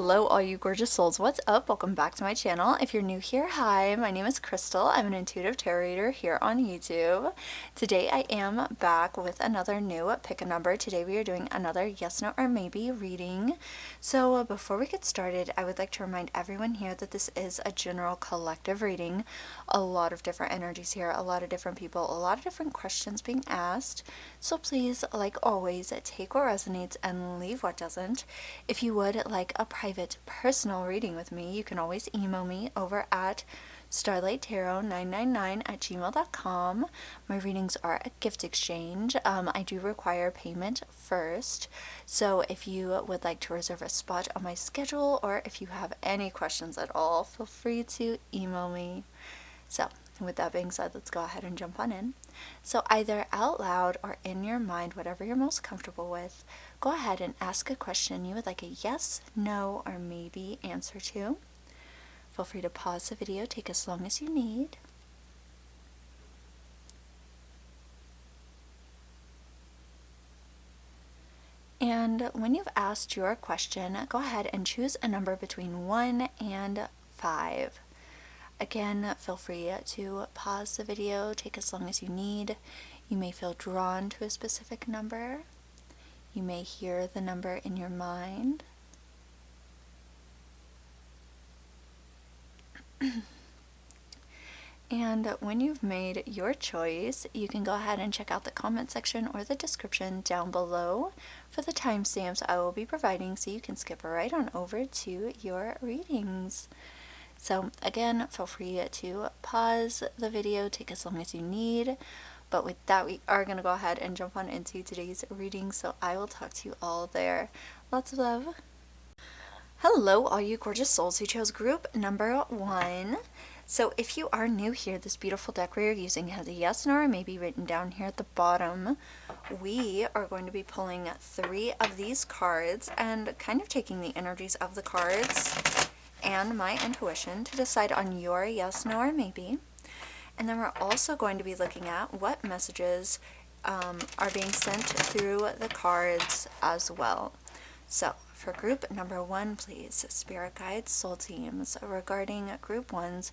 Hello all you gorgeous souls, what's up? Welcome back to my channel. If you're new here, hi, my name is Crystal. I'm an intuitive tarot reader here on YouTube. Today I am back with another new pick a number. Today we are doing another yes, no, or maybe reading. So before we get started, I would like to remind everyone here that this is a general collective reading. A lot of different energies here, a lot of different people, a lot of different questions being asked. So please, like always, take what resonates and leave what doesn't. If you would like a private personal reading with me, you can always email me over at starlighttarot999@gmail.com. My readings are a gift exchange. I do require payment first, so if you would like to reserve a spot on my schedule or if you have any questions at all, feel free to email me. So with that being said, let's go ahead and jump on in. So either out loud or in your mind, whatever you're most comfortable with, go ahead and ask a question you would like a yes, no, or maybe answer to. Feel free to pause the video, take as long as you need. And when you've asked your question, go ahead and choose a number between 1 and 5. Again, feel free to pause the video, take as long as you need. You may feel drawn to a specific number. You may hear the number in your mind. And when you've made your choice, you can go ahead and check out the comment section or the description down below for the timestamps I will be providing so you can skip right on over to your readings. So again, feel free to pause the video, take as long as you need. But with that, we are going to go ahead and jump on into today's reading. So I will talk to you all there. Lots of love. Hello, all you gorgeous souls who chose group number 1. So if you are new here, this beautiful deck we are using has a yes, no, or maybe written down here at the bottom. We are going to be pulling 3 of these cards and kind of taking the energies of the cards and my intuition to decide on your yes, no, or maybe. And then we're also going to be looking at what messages are being sent through the cards as well. So for group number 1, please, spirit guides, soul teams, regarding group 1's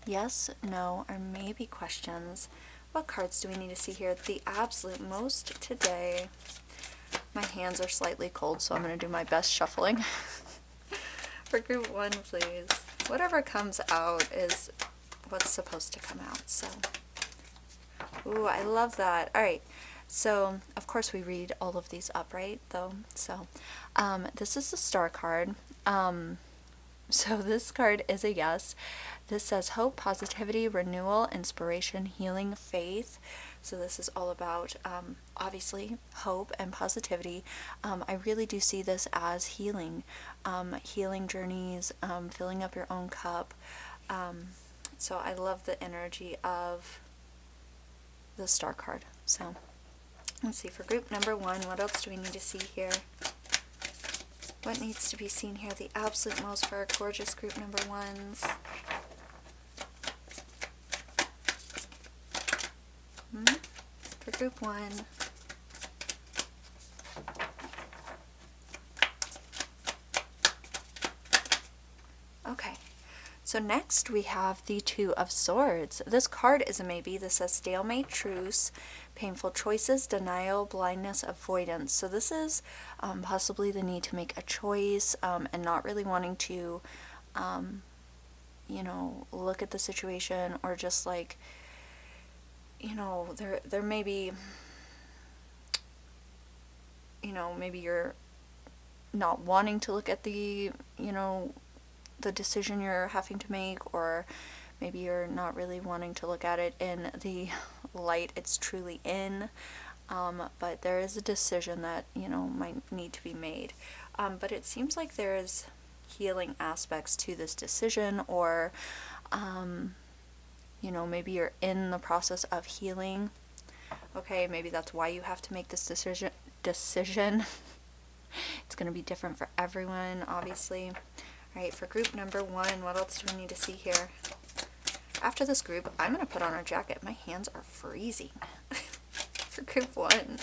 yes, no, or maybe questions, what cards do we need to see here the absolute most today? My hands are slightly cold, so I'm going to do my best shuffling. For group 1, please. Whatever comes out is what's supposed to come out. So, ooh, I love that. All right. So, of course, we read all of these upright, though. So, this is the star card. So this card is a yes. This says hope, positivity, renewal, inspiration, healing, faith. So this is all about, obviously, hope and positivity. I really do see this as healing, healing journeys, filling up your own cup. So I love the energy of the star card. So let's see, for group number 1, what else do we need to see here? What needs to be seen here the absolute most for our gorgeous group number 1s? For group 1. Okay, so next we have the 2 of Swords. This card is a maybe. This says stalemate, truce, painful choices, denial, blindness, avoidance. So this is possibly the need to make a choice and not really wanting to, you know, look at the situation, or just like, you know, there may be, you know, maybe you're not wanting to look at the, you know, the decision you're having to make, or maybe you're not really wanting to look at it in the light it's truly in, but there is a decision that, you know, might need to be made. But it seems like there's healing aspects to this decision, or you know, maybe you're in the process of healing. Okay, maybe that's why you have to make this decision. It's going to be different for everyone, obviously. All right, for group number 1, what else do we need to see here? After this group, I'm going to put on a jacket. My hands are freezing. For group 1.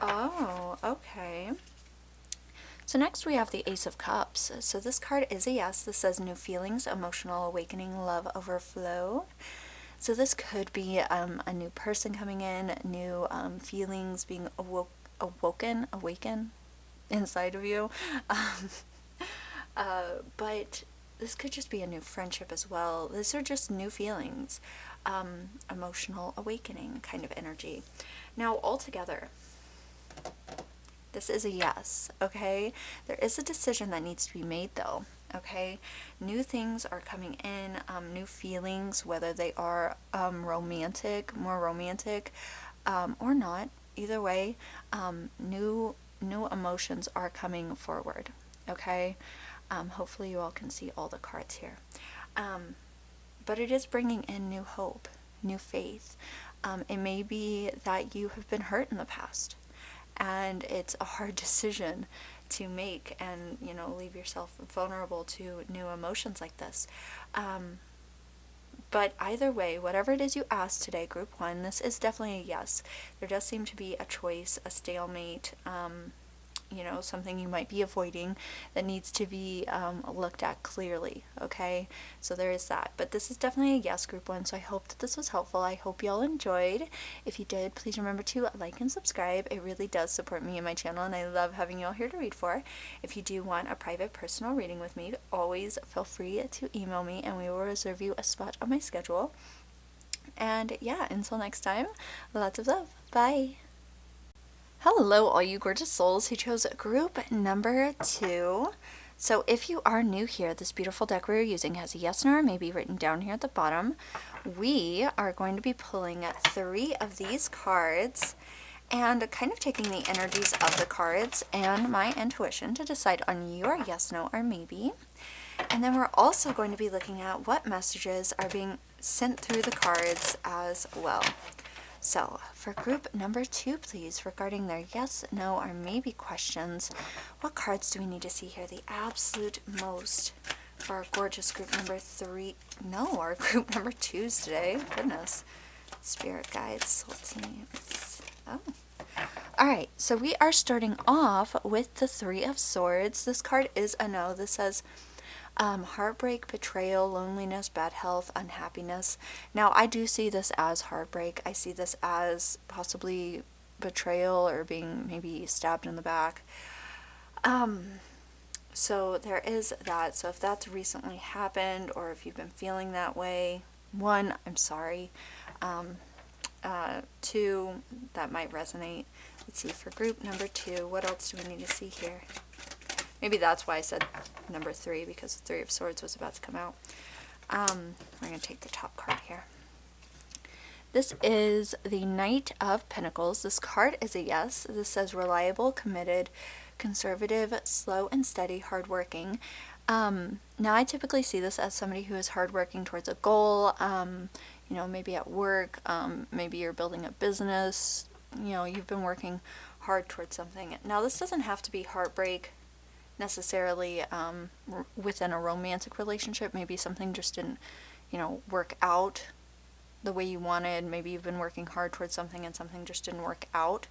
Oh, okay. So next we have the Ace of Cups. So this card is a yes. This says new feelings, emotional awakening, love overflow. So this could be a new person coming in, new feelings being awaken inside of you. But this could just be a new friendship as well. These are just new feelings, emotional awakening kind of energy. Now, altogether, this is a yes, okay? There is a decision that needs to be made though, okay? New things are coming in, new feelings, whether they are romantic, more romantic, or not. Either way, new emotions are coming forward, okay? Hopefully you all can see all the cards here. But it is bringing in new hope, new faith. It may be that you have been hurt in the past, and it's a hard decision to make and, leave yourself vulnerable to new emotions like this. But either way, whatever it is you asked today, Group 1, this is definitely a yes. There does seem to be a choice, a stalemate, something you might be avoiding that needs to be looked at clearly, okay? So there is that. But this is definitely a yes, Group 1, so I hope that this was helpful. I hope you all enjoyed. If you did, please remember to like and subscribe. It really does support me and my channel, and I love having you all here to read for. If you do want a private personal reading with me, always feel free to email me, and we will reserve you a spot on my schedule. And yeah, until next time, lots of love. Bye! Hello, all you gorgeous souls who chose group number 2. So if you are new here, this beautiful deck we're using has a yes, no, or maybe written down here at the bottom. We are going to be pulling 3 of these cards and kind of taking the energies of the cards and my intuition to decide on your yes, no, or maybe. And then we're also going to be looking at what messages are being sent through the cards as well. So, for group number 2, please, regarding their yes, no, or maybe questions, what cards do we need to see here? The absolute most for our gorgeous group number 3. No, our group number 2s today. Goodness. Spirit guides, soul teams. Oh. Alright, so we are starting off with the 3 of Swords. This card is a no. This says heartbreak, betrayal, loneliness, bad health, unhappiness. Now, I do see this as heartbreak. I see this as possibly betrayal or being maybe stabbed in the back. So there is that. So if that's recently happened, or if you've been feeling that way, 1, I'm sorry. 2, that might resonate. Let's see, for group number 2, what else do we need to see here? Maybe that's why I said number 3, because the 3 of Swords was about to come out. We're going to take the top card here. This is the Knight of Pentacles. This card is a yes. This says reliable, committed, conservative, slow and steady, hardworking. Now, I typically see this as somebody who is hardworking towards a goal, maybe at work, maybe you're building a business, you've been working hard towards something. Now, this doesn't have to be heartbreak necessarily within a romantic relationship. Maybe something just didn't, work out the way you wanted. Maybe you've been working hard towards something and something just didn't work out.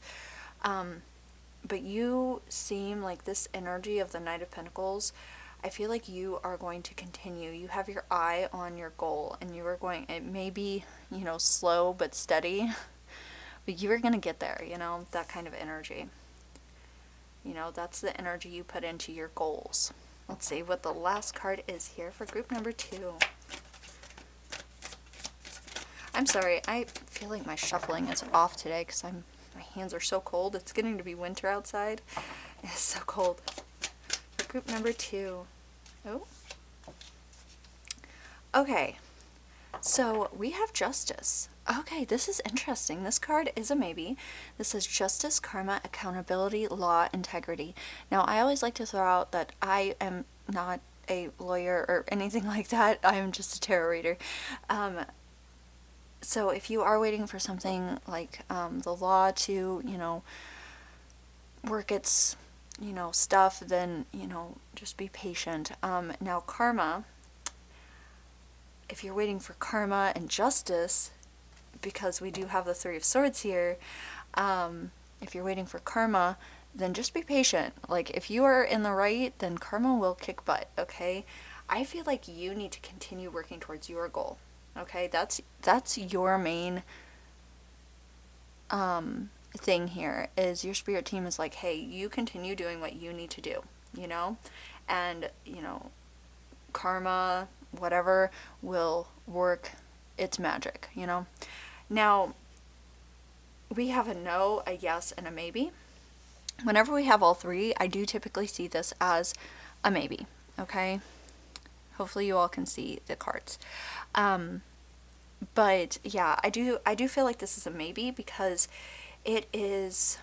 But you seem like this energy of the Knight of Pentacles, I feel like you are going to continue. You have your eye on your goal, and you are going, it may be, slow but steady, but you are going to get there, that kind of energy. That's the energy you put into your goals. Let's see what the last card is here for group number 2. I'm sorry, I feel like my shuffling is off today because my hands are so cold. It's getting to be winter outside. It's so cold. For group number 2. Oh. Okay. So we have Justice. Okay, this is interesting. This card is a maybe. This says justice, karma, accountability, law, integrity. Now, I always like to throw out that I am not a lawyer or anything like that. I am just a tarot reader. So if you are waiting for something like the law to, work its, stuff, then, just be patient. Now, karma, if you're waiting for karma and justice, because we do have the 3 of Swords here, if you're waiting for karma, then just be patient. Like, if you are in the right, then karma will kick butt, okay? I feel like you need to continue working towards your goal, okay? That's your main thing here, is your spirit team is like, hey, you continue doing what you need to do, you know? And, you know, karma, whatever, will work its magic, you know? Now, we have a no, a yes, and a maybe. Whenever we have all three, I do typically see this as a maybe, okay? Hopefully you all can see the cards. But yeah, I do feel like this is a maybe, because it is,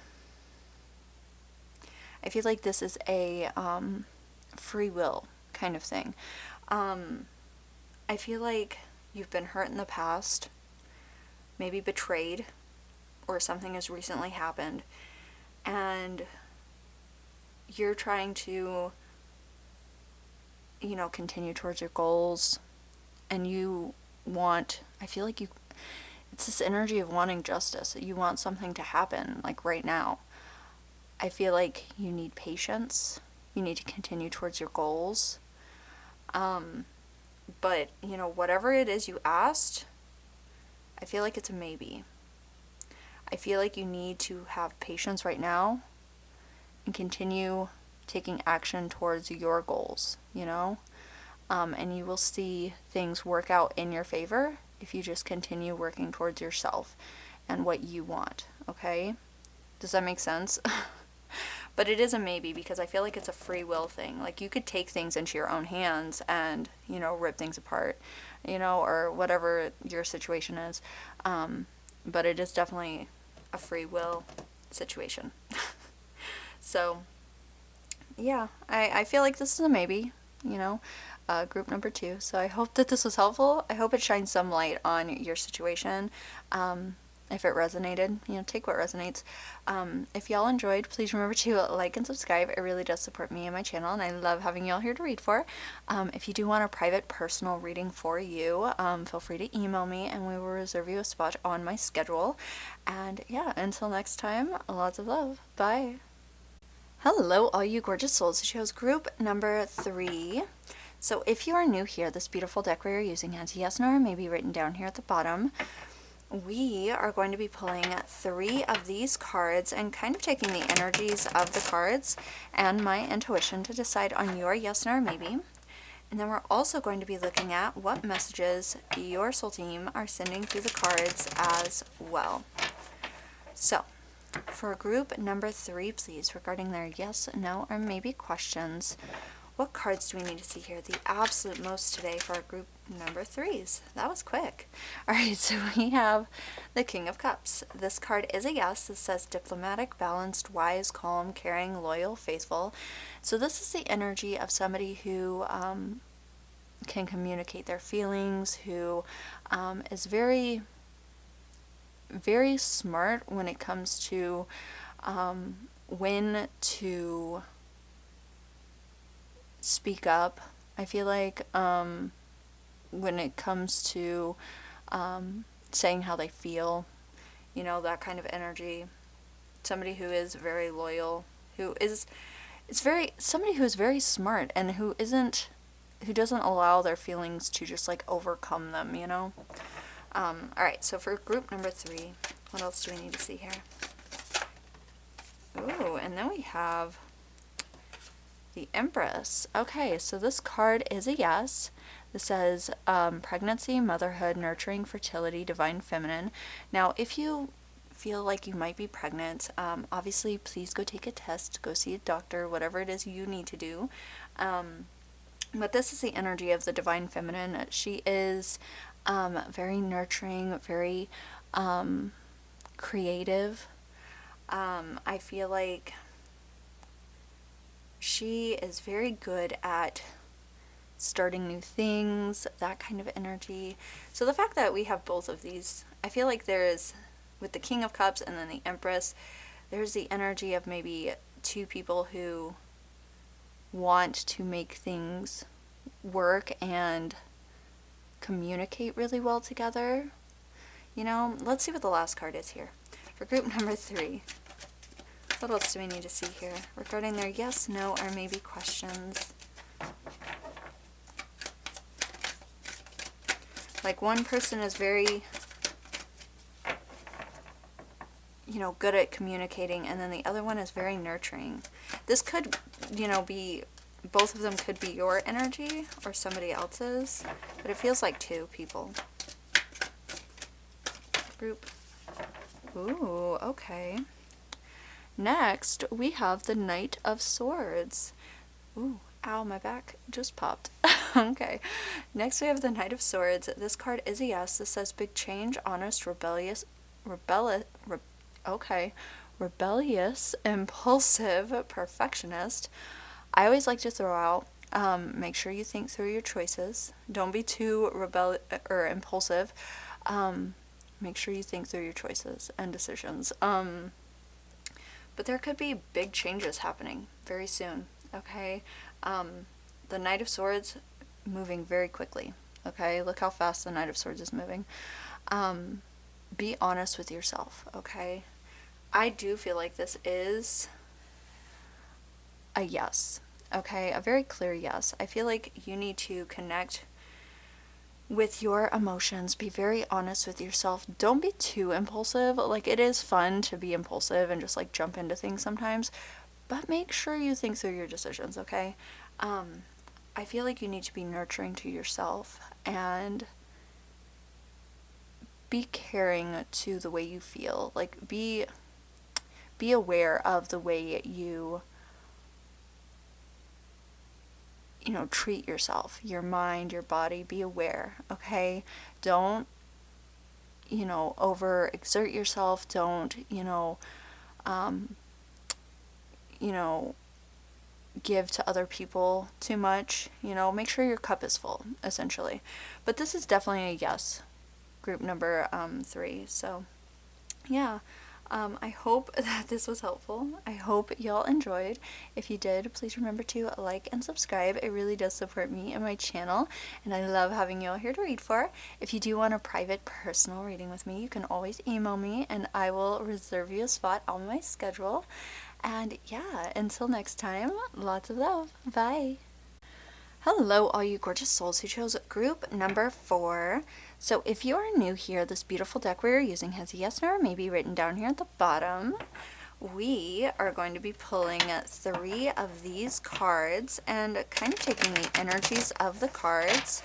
I feel like this is a free will kind of thing. I feel like you've been hurt in the past, maybe betrayed, or something has recently happened, and you're trying to, you know, continue towards your goals, and you want, I feel like it's this energy of wanting justice. You want something to happen, like right now. I feel like you need patience. You need to continue towards your goals. But, you know, whatever it is you asked, I feel like it's a maybe. I feel like you need to have patience right now and continue taking action towards your goals, you know? And you will see things work out in your favor if you just continue working towards yourself and what you want, okay? Does that make sense? But it is a maybe, because I feel like it's a free will thing. Like, you could take things into your own hands and, you know, rip things apart, you know, or whatever your situation is. But it is definitely a free will situation. So, yeah, I feel like this is a maybe, you know, group number 2. So I hope that this was helpful. I hope it shines some light on your situation. If it resonated, you know, take what resonates. If y'all enjoyed, please remember to like and subscribe. It really does support me and my channel, and I love having y'all here to read for. If you do want a private personal reading for you, feel free to email me and we will reserve you a spot on my schedule. And yeah, until next time, lots of love. Bye. Hello, all you gorgeous souls. It shows group number 3. So if you are new here, this beautiful deck we are using has yes, no, or maybe written down here at the bottom. We are going to be pulling 3 of these cards and kind of taking the energies of the cards and my intuition to decide on your yes, no, or maybe. And then we're also going to be looking at what messages your soul team are sending through the cards as well. So, for group number 3, please, regarding their yes, no, or maybe questions, what cards do we need to see here? The absolute most today for our group number 3s. That was quick. Alright, so we have the King of Cups. This card is a yes. This says diplomatic, balanced, wise, calm, caring, loyal, faithful. So this is the energy of somebody who can communicate their feelings, who is very, very smart when it comes to when to speak up. I feel like when it comes to saying how they feel, you know, that kind of energy. Somebody who is very loyal, somebody who is very smart and who doesn't allow their feelings to just like overcome them, you know. Alright, so for group number 3, what else do we need to see here? Ooh, and then we have the Empress. Okay, so this card is a yes. This says pregnancy, motherhood, nurturing, fertility, divine feminine. Now, if you feel like you might be pregnant, obviously please go take a test, go see a doctor, whatever it is you need to do. But this is the energy of the divine feminine. She is very nurturing, very creative. I feel like she is very good at starting new things, that kind of energy. So the fact that we have both of these, I feel like there's, with the King of Cups and then the Empress, there's the energy of maybe 2 people who want to make things work and communicate really well together. You know, let's see what the last card is here. For group number 3, What else do we need to see here regarding their yes, no, or maybe questions? Like one person is very, you know, good at communicating, and then the other one is very nurturing. This could, you know, be, both of them could be your energy or somebody else's, but it feels like two people. Group. Ooh, okay. Next, we have the Knight of Swords. Ooh, ow, my back just popped. Okay. Next, we have the Knight of Swords. This card is a yes. This says big change, honest, rebellious, impulsive, perfectionist. I always like to throw out, make sure you think through your choices. Don't be too impulsive. Make sure you think through your choices and decisions. But there could be big changes happening very soon, okay? The Knight of Swords moving very quickly, okay? Look how fast the Knight of Swords is moving. Be honest with yourself, okay? I do feel like this is a yes, okay? A very clear yes. I feel like you need to connect with your emotions. Be very honest with yourself. Don't be too impulsive. Like, it is fun to be impulsive and just like jump into things sometimes, but make sure you think through your decisions, okay? I feel like you need to be nurturing to yourself and be caring to the way you feel. Like, be aware of the way you know, treat yourself, your mind, your body. Be aware, okay? Don't, you know, overexert yourself. Don't, you know, give to other people too much. You know, make sure your cup is full, essentially. But this is definitely a yes, group number 3. So yeah, I hope that this was helpful. I hope y'all enjoyed. If you did, please remember to like and subscribe. It really does support me and my channel, and I love having y'all here to read for. If you do want a private personal reading with me, you can always email me and I will reserve you a spot on my schedule. And yeah, until next time, lots of love. Bye. Hello, all you gorgeous souls who chose group number 4. So if you are new here, this beautiful deck we are using has a yes, no, or maybe written down here at the bottom. We are going to be pulling 3 of these cards and kind of taking the energies of the cards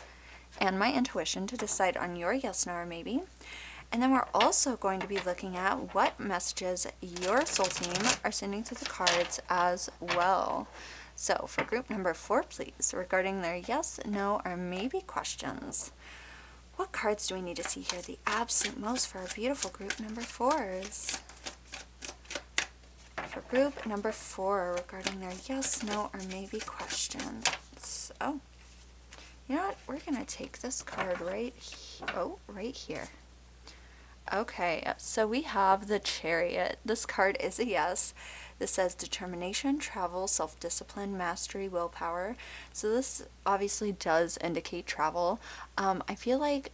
and my intuition to decide on your yes, no, or maybe. And then we're also going to be looking at what messages your soul team are sending to the cards as well. So for group number 4, please, regarding their yes, no, or maybe questions, what cards do we need to see here the absolute most for our beautiful group number 4s? For group number 4, regarding their yes, no, or maybe questions. Oh, you know what? We're going to take this card right here. Okay, so we have the Chariot. This card is a yes. This says determination, travel, self-discipline, mastery, willpower. So this obviously does indicate travel. I feel like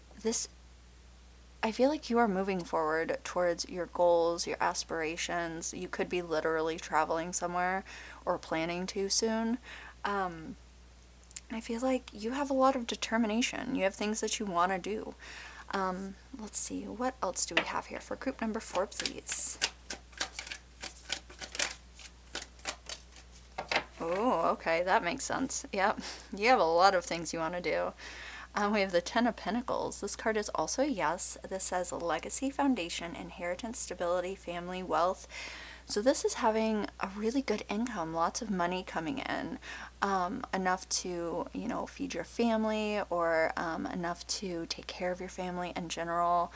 you are moving forward towards your goals, your aspirations. You could be literally traveling somewhere or planning to soon. I feel like you have a lot of determination. You have things that you want to do. Let's see, what else do we have here for group number 4, please? Oh, okay, that makes sense. Yep, you have a lot of things you want to do. We have the 10 of Pentacles. This card is also a yes. This says legacy, foundation, inheritance, stability, family, wealth. So this is having a really good income, lots of money coming in, enough to, you know, feed your family, or enough to take care of your family in general.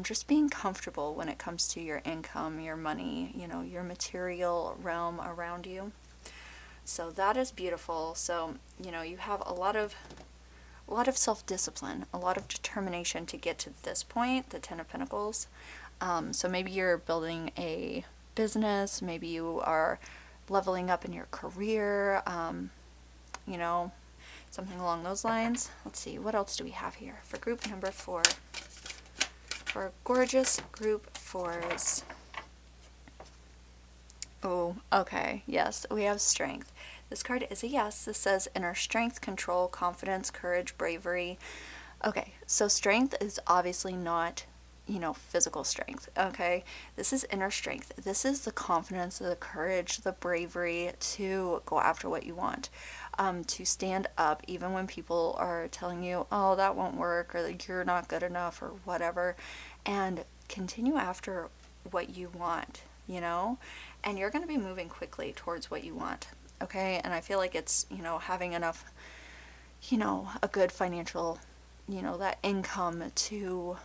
Just being comfortable when it comes to your income, your money, you know, your material realm around you. So that is beautiful. So, you know, you have a lot of self-discipline, a lot of determination to get to this point, the 10 of Pentacles. So maybe you're building a business, maybe you are leveling up in your career, you know, something along those lines. Let's see, what else do we have here for group number 4? For gorgeous group 4s. Oh, okay. Yes, we have strength. This card is a yes. This says inner strength, control, confidence, courage, bravery. Okay, so strength is obviously not, physical strength, okay? This is inner strength. This is the confidence, the courage, the bravery to go after what you want, to stand up even when people are telling you, oh, that won't work, or like, you're not good enough, or whatever, and continue after what you want, and you're going to be moving quickly towards what you want, okay? And I feel like it's, having enough, a good financial, that income to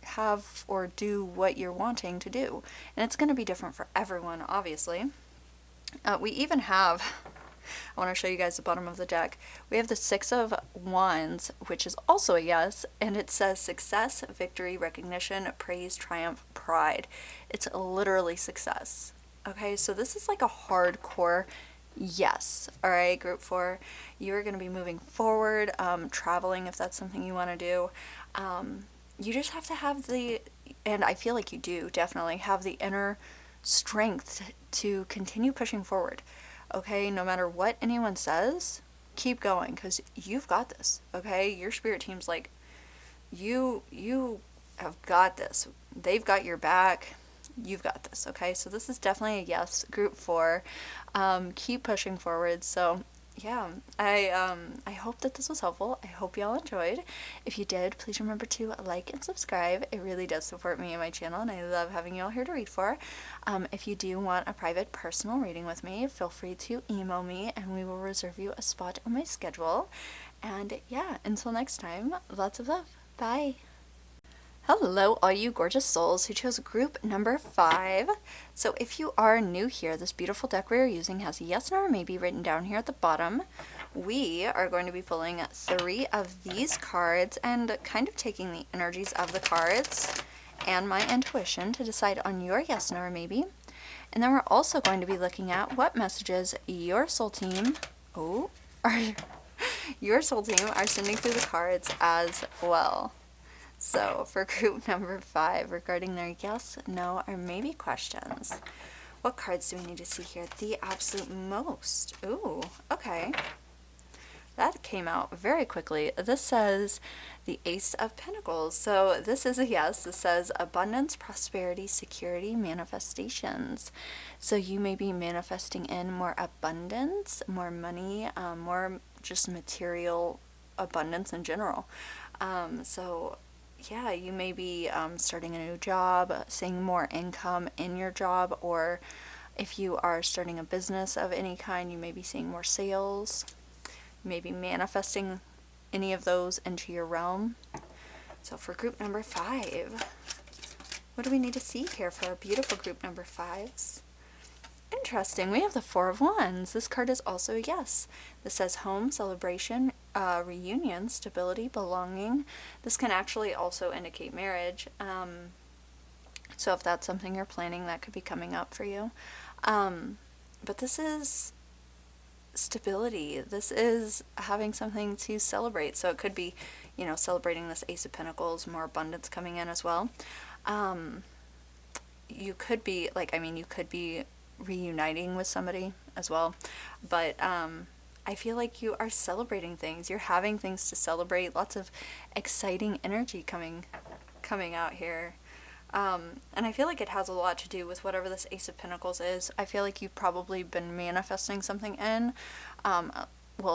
have or do what you're wanting to do. And it's going to be different for everyone, obviously. We even have, I want to show you guys the bottom of the deck. We have the Six of Wands, which is also a yes, and it says success, victory, recognition, praise, triumph, pride. It's literally success. Okay, so this is like a hardcore yes. All right, group 4, you're going to be moving forward, traveling if that's something you want to do. You just have to have and I feel like you do definitely have the inner strength to continue pushing forward. Okay, no matter what anyone says, keep going because you've got this. Okay, your spirit team's like, you have got this. They've got your back. You've got this. Okay, so this is definitely a yes, group 4. Keep pushing forward. So yeah, I hope that this was helpful. I hope y'all enjoyed. If you did, please remember to like and subscribe. It really does support me and my channel, and I love having y'all here to read for. If you do want a private personal reading with me, feel free to email me and we will reserve you a spot on my schedule. And yeah, until next time, lots of love. Bye. Hello, all you gorgeous souls who chose group number 5. So if you are new here, this beautiful deck we are using has yes, no, or maybe written down here at the bottom. We are going to be pulling 3 of these cards and kind of taking the energies of the cards and my intuition to decide on your yes, no, or maybe. And then we're also going to be looking at what messages your soul team, your soul team are sending through the cards as well. So for group number 5, regarding their yes, no, or maybe questions, what cards do we need to see here? The absolute most. Ooh, okay. That came out very quickly. This says the Ace of Pentacles. So this is a yes. This says abundance, prosperity, security, manifestations. So you may be manifesting in more abundance, more money, more just material abundance in general. So yeah, you may be starting a new job, seeing more income in your job, or if you are starting a business of any kind, you may be seeing more sales, maybe manifesting any of those into your realm. So for group number 5, what do we need to see here for our beautiful group number 5s? Interesting, we have the Four of Wands. This card is also a yes. This says home, celebration, reunion, stability, belonging. This can actually also indicate marriage. So if that's something you're planning, that could be coming up for you. But this is stability. This is having something to celebrate. So it could be, celebrating this Ace of Pentacles, more abundance coming in as well. You could be, you could be reuniting with somebody as well, but I feel like you are celebrating things. You're having things to celebrate. Lots of exciting energy coming out here. And I feel like it has a lot to do with whatever this Ace of Pentacles is. I feel like you've probably been manifesting something in,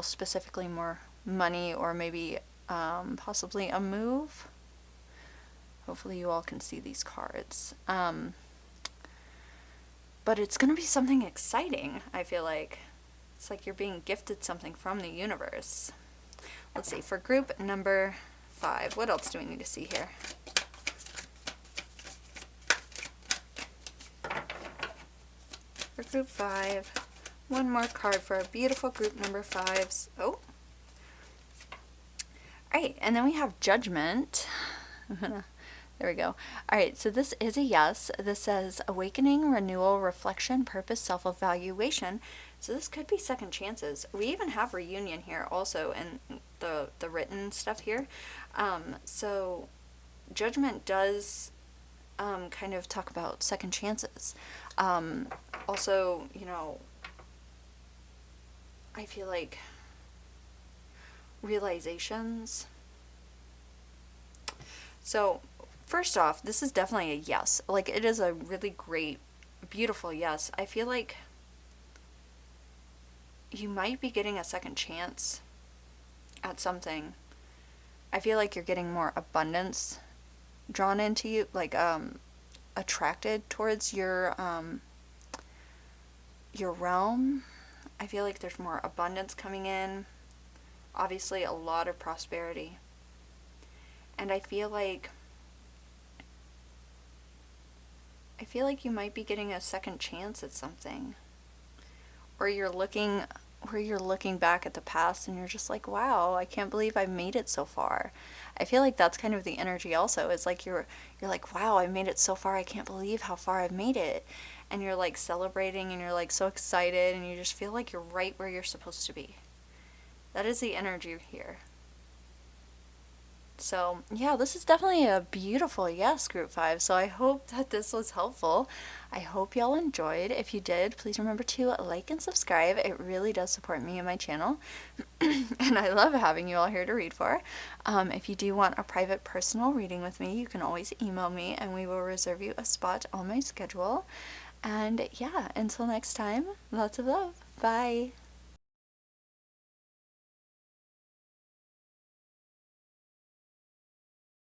specifically more money, or maybe possibly a move. Hopefully you all can see these cards. But it's going to be something exciting, I feel like. It's like you're being gifted something from the universe. Let's see, for group number 5, what else do we need to see here? For group 5, one more card for our beautiful group number 5s. Oh. Alright, and then we have Judgment. There we go. Alright, so this is a yes. This says awakening, renewal, reflection, purpose, self-evaluation. So this could be second chances. We even have reunion here also in the written stuff here. So Judgment does kind of talk about second chances. Also, you know, I feel like realizations. So, first off, this is definitely a yes. Like, it is a really great, beautiful yes. I feel like you might be getting a second chance at something. I feel like you're getting more abundance drawn into you, like, attracted towards your realm. I feel like there's more abundance coming in. Obviously, a lot of prosperity. And I feel like you might be getting a second chance at something. Or you're looking back at the past and you're just like, wow, I can't believe I made it so far. I feel like that's kind of the energy also. It's like you're like, wow, I made it so far. I can't believe how far I've made it. And you're like celebrating and you're like so excited and you just feel like you're right where you're supposed to be. That is the energy here. So, yeah, this is definitely a beautiful yes, Group 5. So I hope that this was helpful. I hope y'all enjoyed. If you did, please remember to like and subscribe. It really does support me and my channel. And I love having you all here to read for. If you do want a private personal reading with me, you can always email me and we will reserve you a spot on my schedule. And yeah, until next time, lots of love. Bye.